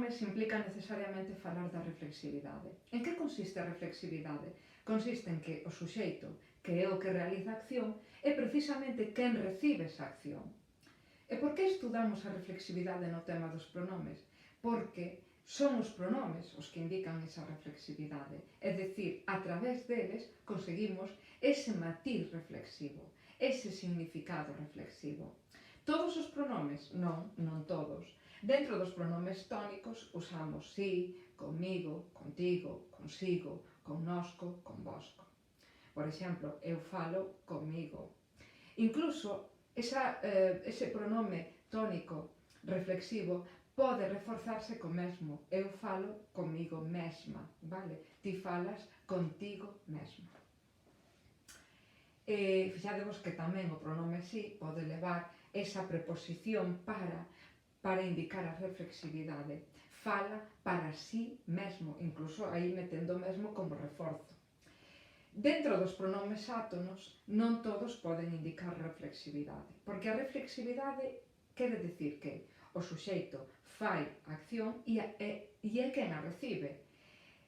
pronomes implica necesariamente falar da reflexividade. En que consiste a reflexividade? Consiste en que o suxeito, que é o que realiza a acción, é precisamente quen recibe esa acción. E por que estudamos a reflexividade no tema dos pronomes? Porque son os pronomes os que indican esa reflexividade. É dicir, a través deles conseguimos ese matiz reflexivo, ese significado reflexivo. Todos os pronomes? Non todos. Dentro dos pronomes tónicos usamos si, comigo, contigo, consigo, connosco, convosco. Por exemplo, eu falo comigo. Incluso ese pronome tónico reflexivo pode reforzarse co mesmo. Eu falo comigo mesma, vale? Ti falas contigo mesma. Fixadevos que tamén o pronome si pode levar esa preposición para indicar a reflexividade. Fala para si mesmo, incluso aí metendo mesmo como reforzo. Dentro dos pronomes átonos, non todos poden indicar reflexividade, porque a reflexividade quere dicir que o suxeito fai a acción e é quen a recibe.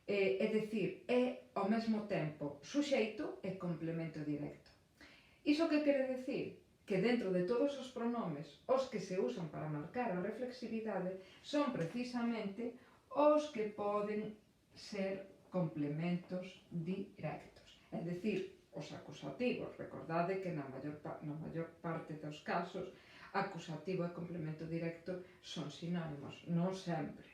É dicir, é ao mesmo tempo suxeito e complemento directo. Iso que quere dicir? Que dentro de todos os pronomes, os que se usan para marcar a reflexividade son precisamente os que poden ser complementos directos. É dicir, os acusativos. Recordade que na maior parte dos casos, acusativo e complemento directo son sinónimos, non sempre.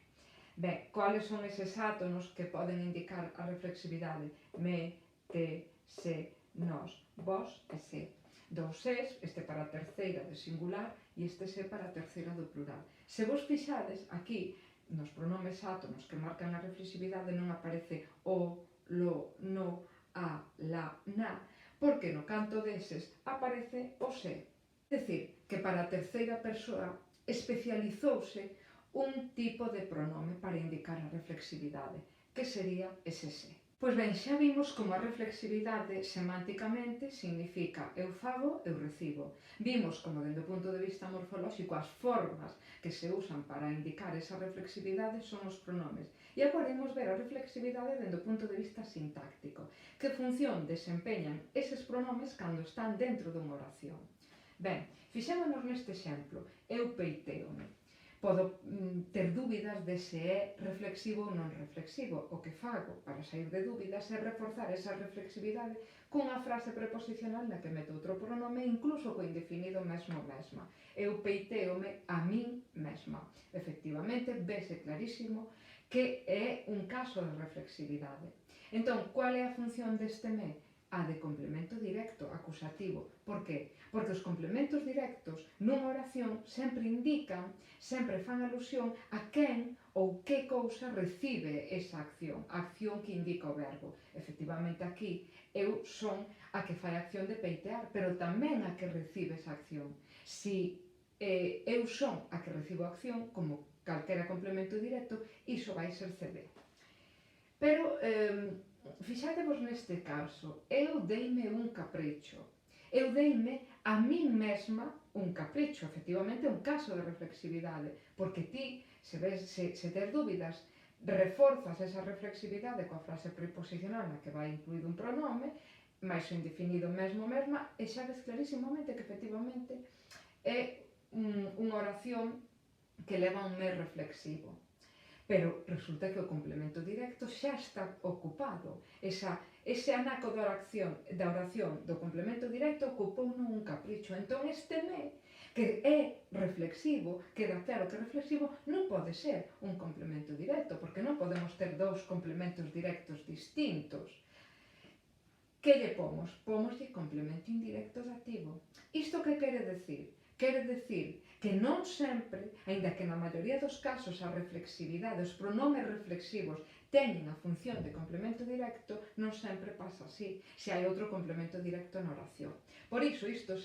Ben, quales son eses átonos que poden indicar a reflexividade? Me, te, se, nos, vos e se. Dous ses, este para a terceira de singular e este se para a terceira do plural. Se vos fixades, aquí, nos pronomes átonos que marcan a reflexividade non aparece o, lo, no, a, la, na, porque no canto deses aparece o se. É dicir, que para a terceira persoa especializouse un tipo de pronome para indicar a reflexividade, que sería ese se. Pois ben, xa vimos como a reflexividade semánticamente significa eu fago, eu recibo. Vimos como, dende o punto de vista morfolóxico, as formas que se usan para indicar esa reflexividade son os pronomes. E agora imos ver a reflexividade dende o punto de vista sintáctico. Que función desempeñan eses pronomes cando están dentro dunha oración? Ben, fixémonos neste exemplo. Eu peiteome. Podo ter dúbidas de se é reflexivo ou non reflexivo. O que fago para sair de dúbidas é reforzar esa reflexividade cunha frase preposicional na que meto outro pronome, incluso co indefinido mesmo mesma. Eu peiteome a min mesma. Efectivamente, vese clarísimo que é un caso de reflexividade. Entón, qual é a función deste me? A de complemento directo, acusativo. Por qué? Porque os complementos directos nunha oración sempre indican, sempre fan alusión a quen ou que cousa recibe esa acción, a acción que indica o verbo. Efectivamente, aquí eu son a que fai a acción de peitear, pero tamén a que recibe esa acción. Si eu son a que recibo a acción, como calquera complemento directo, iso vai ser CD. Pero fixadevos neste caso, eu deime un capricho. Eu deime a min mesma un capricho, efectivamente é un caso de reflexividade, porque ti, se tes dúbidas, reforzas esa reflexividade coa frase preposicional na que vai incluído un pronome, máis o indefinido mesmo mesma, e xa ves clarísimamente que efectivamente é unha oración que leva un me reflexivo. Pero resulta que o complemento directo xa está ocupado. Ese anaco da oración do complemento directo ocupou un capricho. Entón este me, que é reflexivo, queda claro que é reflexivo, non pode ser un complemento directo, porque non podemos ter dous complementos directos distintos. Que lle pomos? Pomoslle complemento indirecto dativo. Isto que quere decir? Quere decir que non sempre, aínda que na maioría dos casos a reflexividade, os pronomes reflexivos teñen a función de complemento directo, non sempre pasa así, se hai outro complemento directo na oración. Por iso isto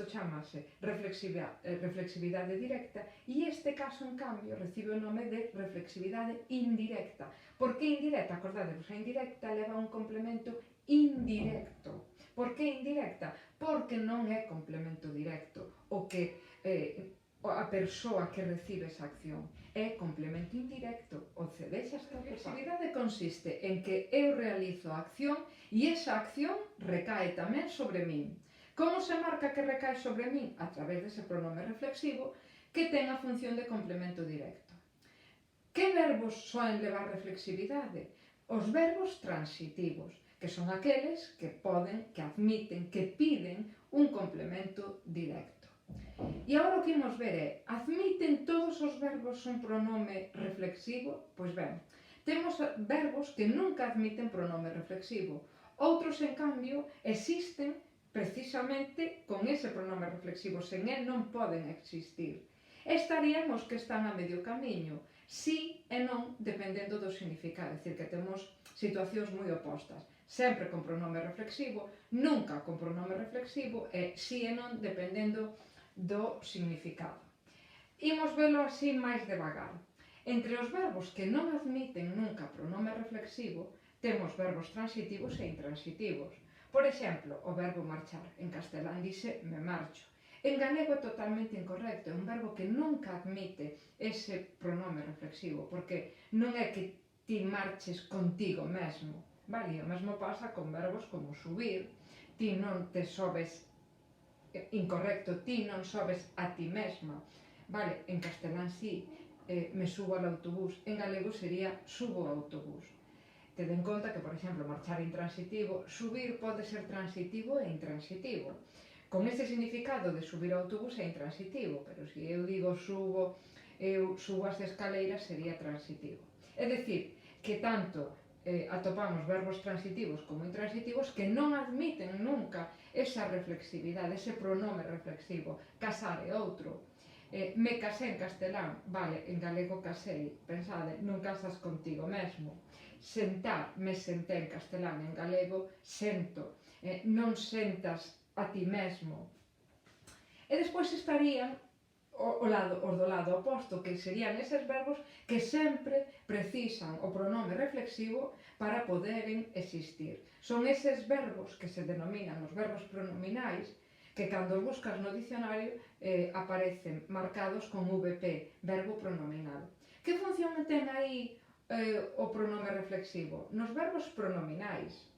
chamase reflexividade directa e este caso, en cambio, recibe o nome de reflexividade indirecta. Por que indirecta? Acordadevos, a indirecta leva un complemento indirecto. Por que indirecta? Porque non é complemento directo. O que a persoa que recibe esa acción. É complemento indirecto, ou se deixa esta reflexividade consiste en que eu realizo a acción e esa acción recae tamén sobre min. Como se marca que recae sobre min? A través dese pronome reflexivo que ten a función de complemento directo. Que verbos soen levar reflexividade? Os verbos transitivos, que son aqueles que poden, que admiten, que piden un complemento directo. E agora o que imos ver é, admiten todos os verbos un pronome reflexivo? Pois ben, temos verbos que nunca admiten pronome reflexivo. Outros, en cambio, existen precisamente con ese pronome reflexivo, sen el non poden existir. Estaríamos que están a medio camiño, sí e non, dependendo do significado, é dicir, que temos situacións moi opostas, sempre con pronome reflexivo, nunca con pronome reflexivo e sí e non, dependendo do significado. Imos velo así máis devagar. Entre os verbos que non admiten nunca pronome reflexivo, temos verbos transitivos e intransitivos. Por exemplo, o verbo marchar. En castelán dice me marcho. En galego é totalmente incorrecto, é un verbo que nunca admite ese pronome reflexivo, porque non é que ti marches contigo mesmo, vale? O mesmo pasa con verbos como subir, ti non te sobes, incorrecto, ti non sobes a ti mesma, vale? En castelán sí, me subo al autobús, en galego sería subo ao autobús. Ted en conta que, por exemplo, marchar intransitivo, subir pode ser transitivo e intransitivo. Con este significado de subir ao autobús é intransitivo, pero se eu digo eu subo as escaleiras sería transitivo. É dicir, que tanto atopamos verbos transitivos como intransitivos que non admiten nunca esa reflexividade, ese pronome reflexivo. Casar é outro. Me casé en castelán, vale, en galego casei, pensade, non casas contigo mesmo. Sentar, me senté en castelán, en galego sento, non sentas a ti mesmo. E despois estarían os do lado oposto, que serían eses verbos que sempre precisan o pronome reflexivo para poderen existir. Son eses verbos que se denominan os verbos pronominais, que cando os buscas no dicionario aparecen marcados con VP, verbo pronominal. Que función ten aí o pronome reflexivo? Nos verbos pronominais,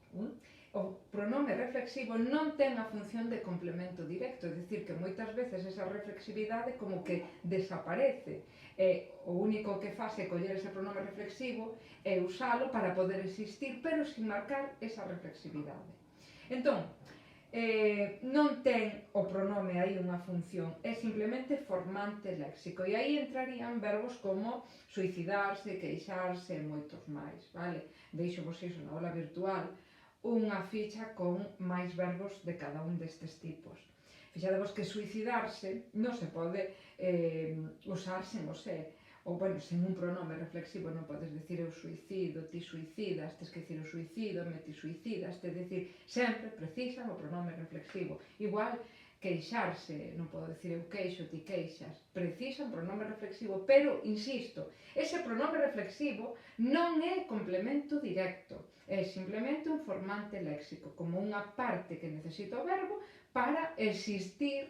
o pronome reflexivo non ten a función de complemento directo, é dicir, que moitas veces esa reflexividade como que desaparece. O único que faz é coller ese pronome reflexivo e usalo para poder existir, pero sin marcar esa reflexividade. Entón, non ten o pronome aí unha función, é simplemente formante léxico, e aí entrarían verbos como suicidarse, queixarse e moitos máis, vale? Deixo vos iso na aula virtual, unha ficha con máis verbos de cada un destes tipos. Fixadevos que suicidarse non se pode usar sen o se, ou, bueno, sen un pronome reflexivo non podes dicir eu suicido, ti suicidas, tes que dicir eu suicidome, ti suicidas, é dicir, sempre precisan o pronome reflexivo. Igual, queixarse, non podo dicir eu queixo, ti queixas, precisan pronome reflexivo, pero, insisto, ese pronome reflexivo non é complemento directo, é simplemente un formante léxico, como unha parte que necesita o verbo para existir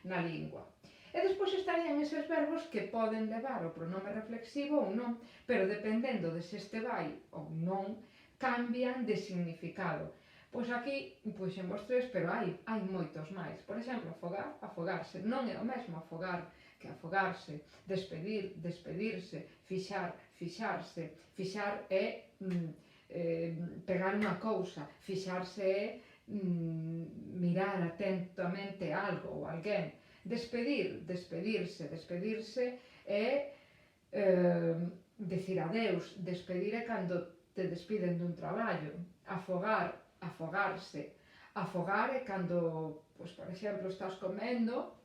na lingua. E despois estarían eses verbos que poden levar o pronome reflexivo ou non, pero dependendo de se este vai ou non, cambian de significado. Pois aquí puxemos tres, pero hai moitos máis. Por exemplo, afogar, afogarse. Non é o mesmo afogar que afogarse, despedir, despedirse, fixar, fixarse. Fixar é pegar unha cousa, fixarse é mirar atentamente algo ou alguén. Despedir, despedirse, despedirse é decir adeus, despedir é cando te despiden dun traballo, afogar, afogarse, afogar é cando, pois, por exemplo, estás comendo,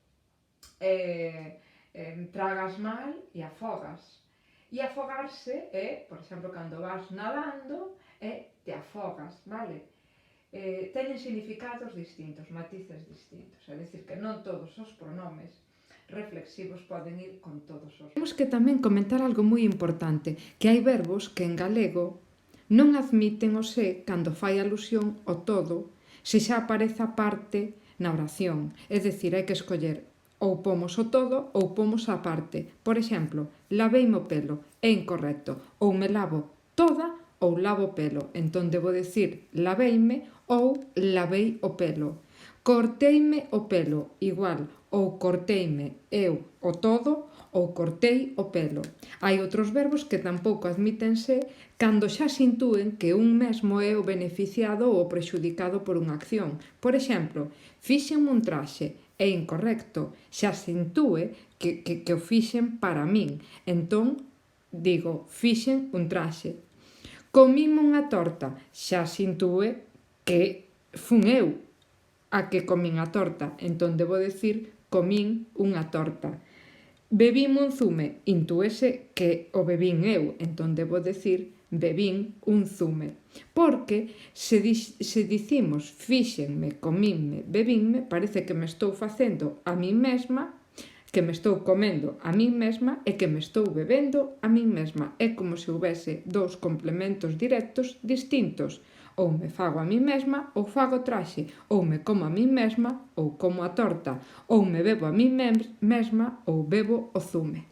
tragas mal e afogas. E afogarse é, por exemplo, cando vas nadando, te afogas, vale? Teñen significados distintos, matices distintos, é dicir, que non todos os pronomes reflexivos poden ir con todos os. Temos que tamén comentar algo moi importante, que hai verbos que en galego non admiten o se cando fai alusión ao todo, se xa aparece a parte na oración, é dicir, hai que escoller ou pomos o todo ou pomos a parte. Por exemplo, laveime o pelo, é incorrecto. Ou me lavo toda ou lavo o pelo. Entón debo decir laveime ou lavei o pelo. Corteime o pelo, igual, ou corteime eu o todo ou cortei o pelo. Hai outros verbos que tampouco admítense cando xa se intúen que un mesmo é o beneficiado ou o prexudicado por unha acción. Por exemplo, fíxenme un traxe, é incorrecto, xa se intúe que o fixen para min. Entón, digo, fixen un traxe. Comíme unha torta, xa se intúe que fun eu a que comín a torta, entón debo decir comín unha torta. Bebín un zume, intúese que o bebín eu, entón debo decir bebín un zume. Porque se dicimos fíxenme, comínme, bebínme, parece que me estou facendo a min mesma, que me estou comendo a min mesma e que me estou bebendo a min mesma. É como se houvese dous complementos directos distintos. Ou me fago a min mesma ou fago o traxe, ou me como a min mesma ou como a torta, ou me bebo a min mesma ou bebo o zume.